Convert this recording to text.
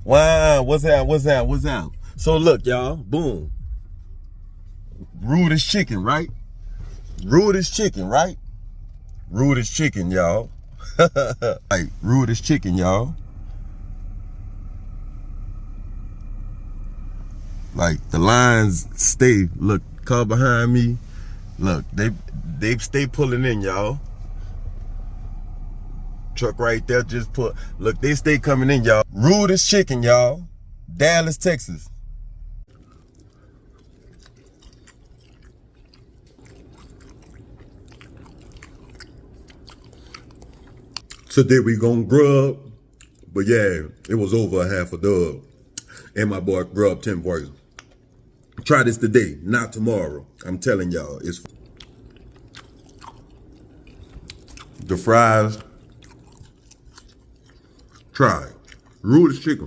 Wow, what's that? So look, y'all, boom. Rudest chicken, right? Rudest chicken, right? Rudest chicken, y'all. Like, rudest chicken, y'all. Like, the lines stay, look, car behind me. Look, they stay pulling in, y'all. Truck right there just put, look, they stay coming in, y'all. Rudest chicken, y'all. Dallas, Texas. Today we gonna grub, but yeah, it was over a half a dub. And my boy grub 10 boys. Try this today, not tomorrow. I'm telling y'all, it's the fries. Try it. Rudest chicken.